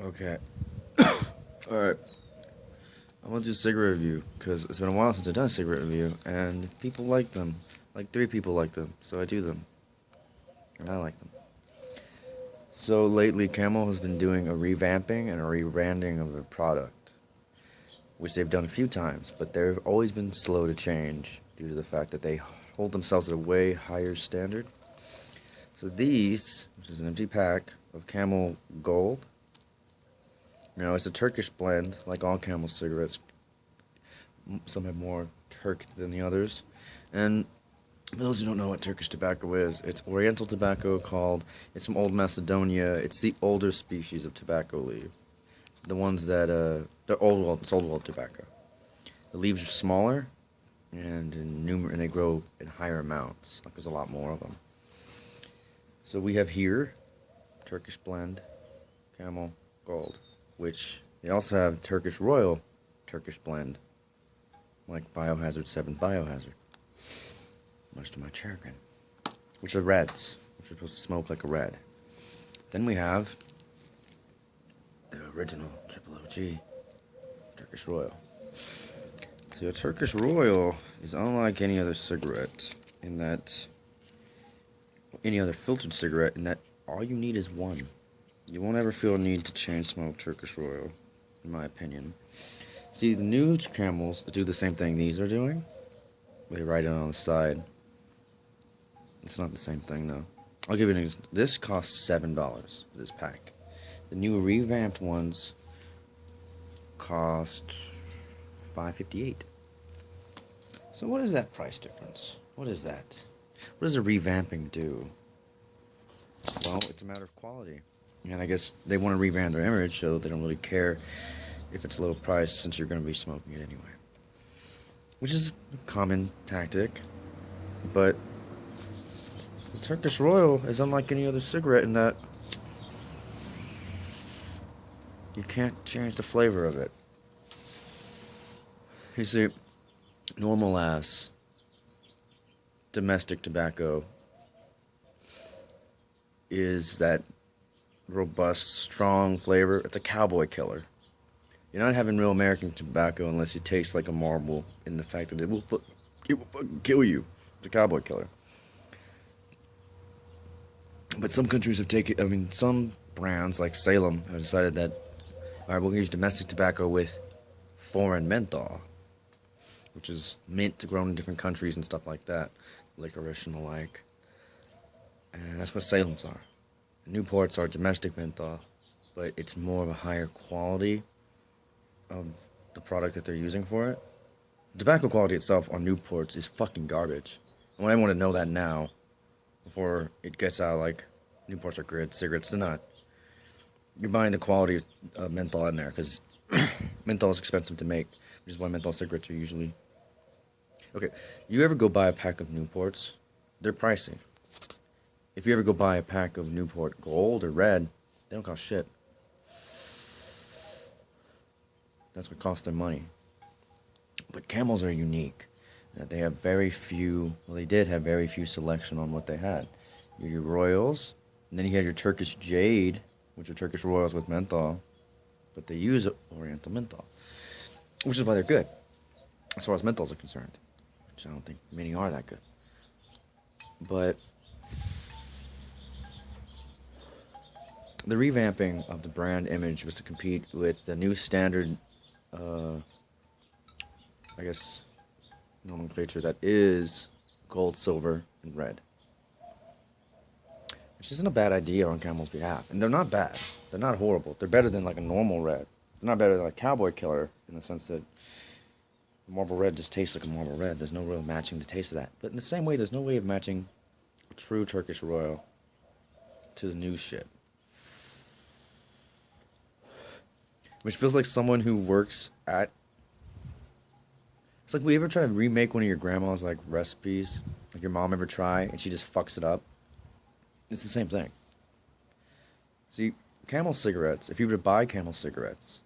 Okay. Alright. I'm gonna do a cigarette review because it's been a while since I've done a cigarette review, and people like them. Like 3 people like them, so I do them. And I like them. So lately, Camel has been doing a revamping and a rebranding of their product, which they've done a few times, but they've always been slow to change due to the fact that they hold themselves at a way higher standard. So these, which is an empty pack of Camel Gold. Now it's a Turkish blend, like all Camel cigarettes. Some have more Turk than the others. And for those who don't know what Turkish tobacco is, it's Oriental tobacco it's from Old Macedonia. It's the older species of tobacco leaf. The ones that, it's old world tobacco. The leaves are smaller, and and they grow in higher amounts. Like there's a lot more of them. So we have here, Turkish blend, Camel Gold, which they also have Turkish Royal, Turkish blend, like Biohazard 7 Biohazard. Much to my chagrin. Which are reds, which are supposed to smoke like a red. Then we have the original Triple OG, Turkish Royal. So a Turkish Royal is unlike any other cigarette in that, any other filtered cigarette, in that all you need is one. You won't ever feel a need to chain smoke Turkish Royal, in my opinion. See, the new Camels do the same thing these are doing. They write it on the side. It's not the same thing, though. I'll give you an example. This costs $7 for this pack. The new revamped ones cost $5.58. So what is that price difference? What is that? What does a revamping do? Well, it's a matter of quality. And I guess they want to revamp their image, so they don't really care if it's low price, since you're going to be smoking it anyway. Which is a common tactic. But the Turkish Royal is unlike any other cigarette in that you can't change the flavor of it. You see, normal ass domestic tobacco is that robust, strong flavor. It's a cowboy killer. You're not having real American tobacco unless you taste like a marble, in the fact that it will fucking kill you. It's a cowboy killer. But some countries have some brands like Salem have decided that, alright, we'll use domestic tobacco with foreign menthol, which is mint grown in different countries and stuff like that, licorice and the like. And that's what Salem's are. Newports are domestic menthol, but it's more of a higher quality of the product that they're using for it. The tobacco quality itself on Newports is fucking garbage. I want everyone to know that now, before it gets out like Newports are good cigarettes. They're not. You're buying the quality of menthol in there, because menthol is expensive to make, which is why menthol cigarettes are usually... Okay, you ever go buy a pack of Newports? They're pricey. If you ever go buy a pack of Newport Gold or Red, they don't cost shit. That's what costs them money. But Camels are unique. That they have very few, well, they did have very few selection on what they had. You had your Royals, and then you had your Turkish Jade, which are Turkish Royals with menthol, but they use Oriental menthol, which is why they're good, as far as menthols are concerned, which I don't think many are that good. But the revamping of the brand image was to compete with the new standard, I guess, nomenclature that is gold, silver, and red. Which isn't a bad idea on Camel's behalf. And they're not bad. They're not horrible. They're better than like a normal red. They're not better than a cowboy killer, in the sense that Marlboro Red just tastes like a Marlboro Red. There's no real matching the taste of that. But in the same way, there's no way of matching a true Turkish Royal to the new shit. Which feels like someone who works at... It's like, we ever try to remake one of your grandma's, like, recipes? Like, your mom ever try, and she just fucks it up? It's the same thing. See, Camel cigarettes, if you were to buy Camel cigarettes,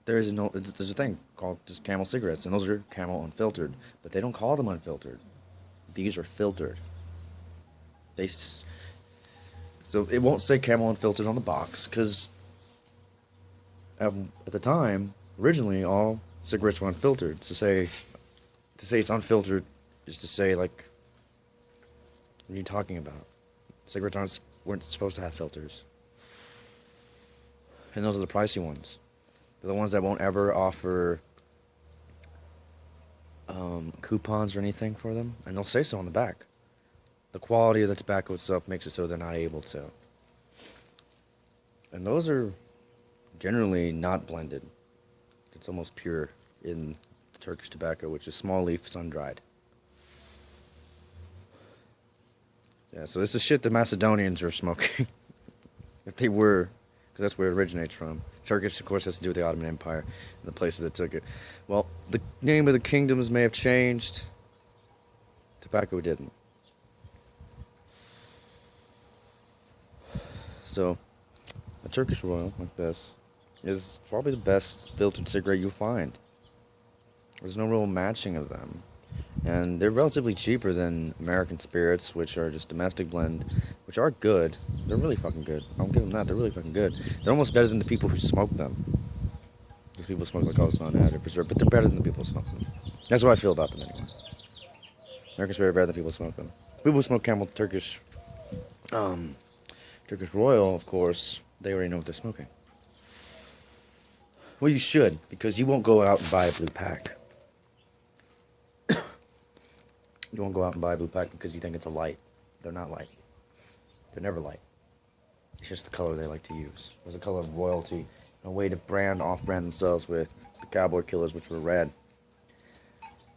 there's a thing called just Camel cigarettes, and those are Camel unfiltered. But they don't call them unfiltered. These are filtered. So it won't say Camel unfiltered on the box, because At the time, originally, all cigarettes were unfiltered. To say it's unfiltered is to say, like, what are you talking about? Cigarettes weren't supposed to have filters. And those are the pricey ones. They're the ones that won't ever offer coupons or anything for them. And they'll say so on the back. The quality of the tobacco itself makes it so they're not able to. And those are generally not blended. It's almost pure in the Turkish tobacco, which is small leaf, sun-dried. Yeah, so this is shit the Macedonians are smoking. If they were, because that's where it originates from. Turkish, of course, has to do with the Ottoman Empire and the places that took it. Well, the name of the kingdoms may have changed. Tobacco didn't. So, a Turkish Royal like this is probably the best filtered cigarette you'll find. There's no real matching of them. And they're relatively cheaper than American spirits, which are just domestic blend, which are good. They're really fucking good. I'll give them that. They're really fucking good. They're almost better than the people who smoke them. Because people smoke like, oh, it's not an additive preserve, but they're better than the people who smoke them. That's what I feel about them anyway. American spirit are better than people who smoke them. People who smoke Camel Turkish Royal, of course, they already know what they're smoking. Well, you should, because you won't go out and buy a blue pack. You won't go out and buy a blue pack because you think it's a light. They're not light. They're never light. It's just the color they like to use. It was a color of royalty, a way to off-brand themselves with the cowboy killers, which were red.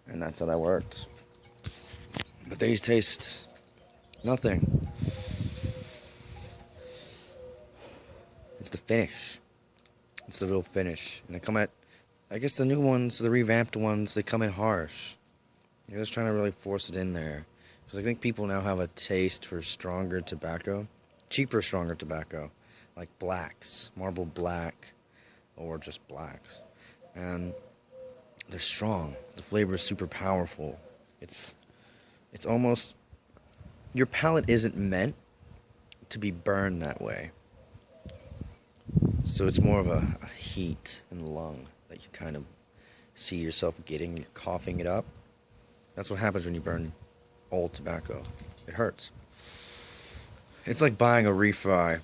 And that's how that worked. But these taste nothing. It's the finish. It's the real finish. And they come at, I guess the new ones, the revamped ones, they come in harsh. They're just trying to really force it in there. Because I think people now have a taste for stronger tobacco. Cheaper, stronger tobacco. Like blacks. Marble black. Or just blacks. And they're strong. The flavor is super powerful. It's almost... Your palate isn't meant to be burned that way. So it's more of a heat in the lung that you kind of see yourself getting. You're coughing it up. That's what happens when you burn old tobacco. It hurts. It's like buying a refry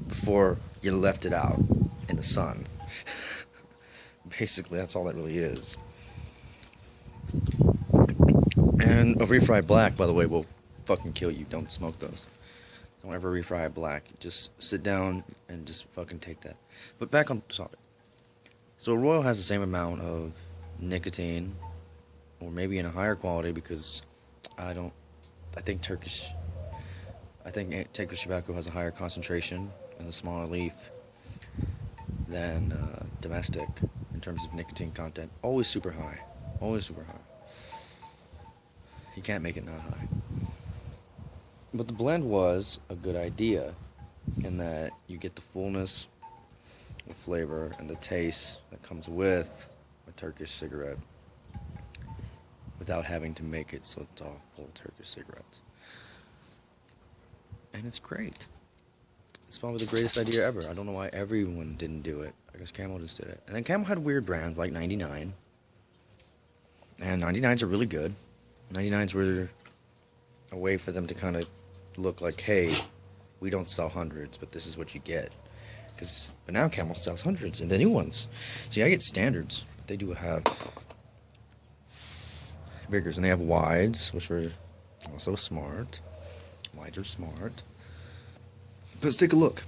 before you left it out in the sun. Basically, that's all that really is. And a refried black, by the way, will fucking kill you. Don't smoke those. Don't ever refry a black. Just sit down and just fucking take that. But back on topic. So a Royal has the same amount of nicotine, or maybe in a higher quality, because I think Turkish tobacco has a higher concentration in the smaller leaf than domestic in terms of nicotine content. Always super high. Always super high. You can't make it not high. But the blend was a good idea in that you get the fullness, the flavor, and the taste that comes with a Turkish cigarette without having to make it so it's all full Turkish cigarettes. And it's great. It's probably the greatest idea ever. I don't know why everyone didn't do it. I guess Camel just did it. And then Camel had weird brands like 99. And 99s are really good. 99s were a way for them to kind of look like, hey, we don't sell hundreds, but this is what you get. But now Camel sells hundreds, and the new ones. See, I get standards. But they do have bigger, and they have wides, which are also smart. Wides are smart. But let's take a look.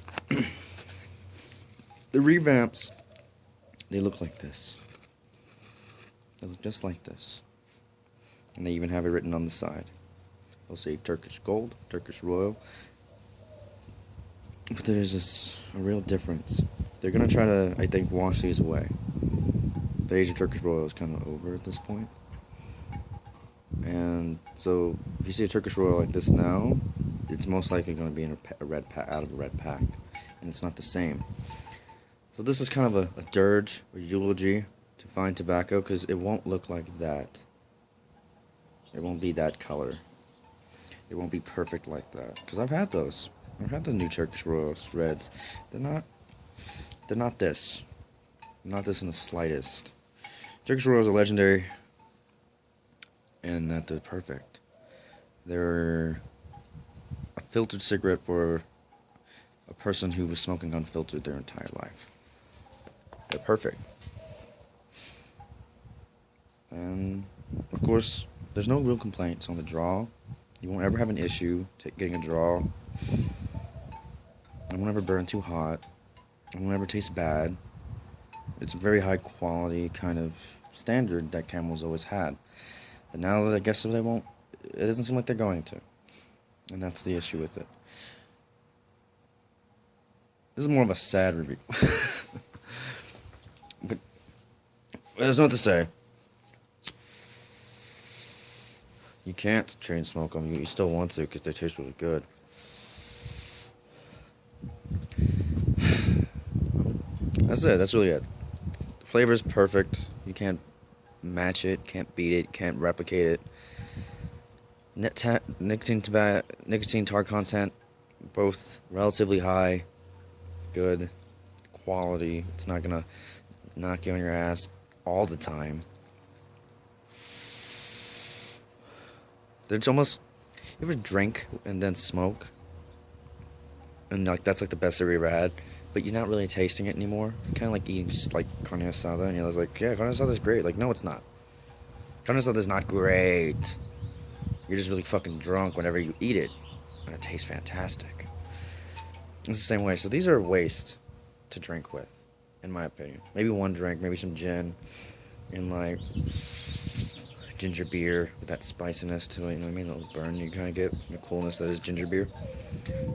The revamps, they look like this. They look just like this. And they even have it written on the side. They'll say Turkish Gold, Turkish Royal. But there's just a real difference. They're going to try to, I think, wash these away. The age of Turkish Royal is kind of over at this point. And so, if you see a Turkish Royal like this now, it's most likely going to be in a red out of a red pack. And it's not the same. So this is kind of a dirge or eulogy to fine tobacco, because it won't look like that. It won't be that color. It won't be perfect like that. Because I've had those. I've had the new Turkish Royals reds. They're not this. Not this in the slightest. Turkish Royals are legendary, and that they're perfect. They're a filtered cigarette for a person who was smoking unfiltered their entire life. They're perfect. And, of course, there's no real complaints on the draw. You won't ever have an issue getting a draw. It won't ever burn too hot. It won't ever taste bad. It's a very high quality kind of standard that Camel's always had. But now I guess they won't. It doesn't seem like they're going to. And that's the issue with it. This is more of a sad review. But there's nothing to say. You can't chain smoke them. You still want to because they taste really good. That's it. That's really it. The flavor is perfect. You can't match it, can't beat it, can't replicate it. Nicotine tar content, both relatively high, good quality. It's not gonna knock you on your ass all the time. There's almost, you ever drink and then smoke, and like that's like the best that we ever had, but you're not really tasting it anymore. Kind of like eating like carne asada, and you're like, yeah, carne asada is great. Like, no, it's not. Carne asada is not great. You're just really fucking drunk whenever you eat it, and it tastes fantastic. It's the same way. So these are a waste to drink with, in my opinion. Maybe one drink, maybe some gin, and like ginger beer with that spiciness to it, you know what I mean? A little burn you kind of get, the coolness that is ginger beer.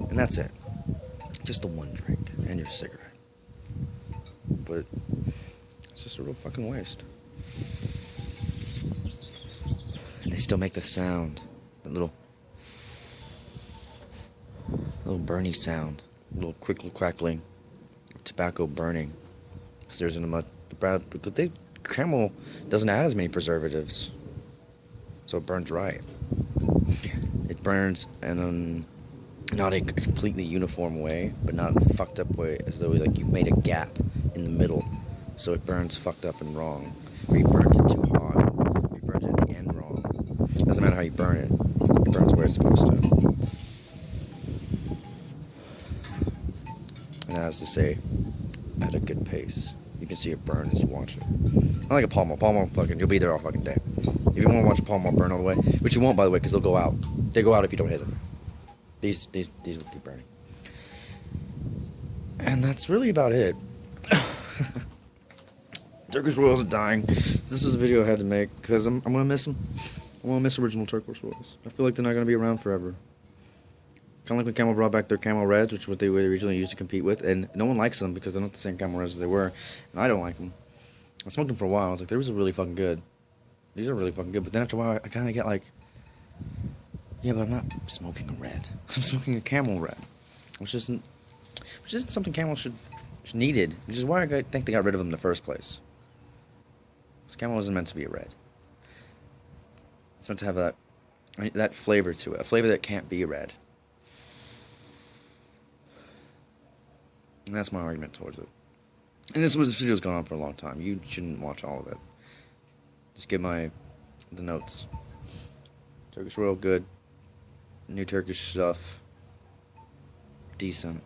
And that's it. Just the one drink and your cigarette. But it's just a real fucking waste. And they still make the sound, the little burny sound, little crickle crackling of tobacco burning. Because there's because Camel doesn't add as many preservatives. So it burns right. It burns in not a completely uniform way, but not in a fucked up way, as though like you made a gap in the middle, so it burns fucked up and wrong. Or you burnt it too hot, or you burnt it at the end wrong. Doesn't matter how you burn it, it burns where it's supposed to. And as to say, at a good pace. You can see it burn as you watch it. Not like a Pall Mall. Pall Mall fucking, you'll be there all fucking day. If you want to watch a Pall Mall burn all the way, which you won't, by the way, because they'll go out. They go out if you don't hit them. These will keep burning. And that's really about it. Turkish Royals are dying. This was a video I had to make because I'm gonna miss them. I'm gonna miss original Turkish Royals. I feel like they're not gonna be around forever. Kind of like when Camel brought back their Camel Reds, which is what they originally used to compete with, and no one likes them because they're not the same Camel Reds as they were, and I don't like them. I smoked them for a while. I was like, these are really fucking good. These are really fucking good. But then after a while, I kind of get like, yeah, but I'm not smoking a red. I'm smoking a Camel Red, which isn't something Camel should needed. Which is why I think they got rid of them in the first place. Because Camel wasn't meant to be a red. It's meant to have that flavor to it, a flavor that can't be red. And that's my argument towards it. And this video's gone on for a long time. You shouldn't watch all of it. Just get the notes. Turkish Royal, good. New Turkish stuff, decent.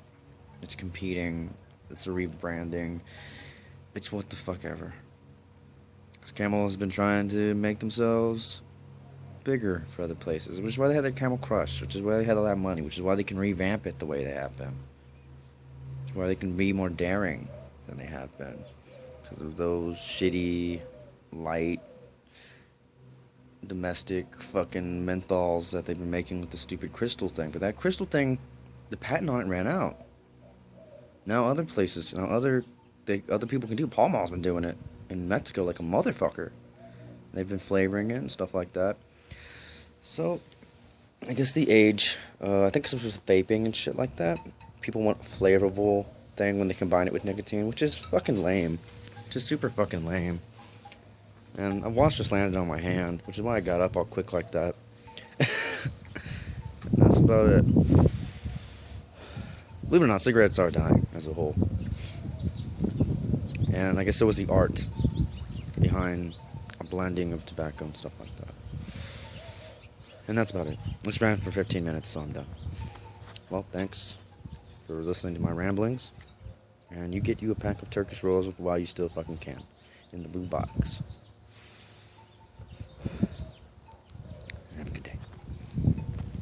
It's competing. It's a rebranding. It's what the fuck ever. Because Camel has been trying to make themselves bigger for other places, which is why they had their Camel Crush, which is why they had all that money, which is why they can revamp it the way they have been. Which is why they can be more daring than they have been. Because of those shitty, light, domestic fucking menthols that they've been making with the stupid crystal thing. But that crystal thing, the patent on it ran out. Now other places, other people can do. Pall Mall's been doing it in Mexico like a motherfucker. They've been flavoring it and stuff like that. So, I guess the age, I think it's with vaping and shit like that. People want a flavorful thing when they combine it with nicotine, which is fucking lame. Just super fucking lame. And a watch just landed on my hand, which is why I got up all quick like that. That's about it. Believe it or not, cigarettes are dying as a whole. And I guess it was the art behind a blending of tobacco and stuff like that. And that's about it. This ran for 15 minutes, so I'm done. Well, thanks for listening to my ramblings. And you get you a pack of Turkish Royals while you still fucking can. In the blue box.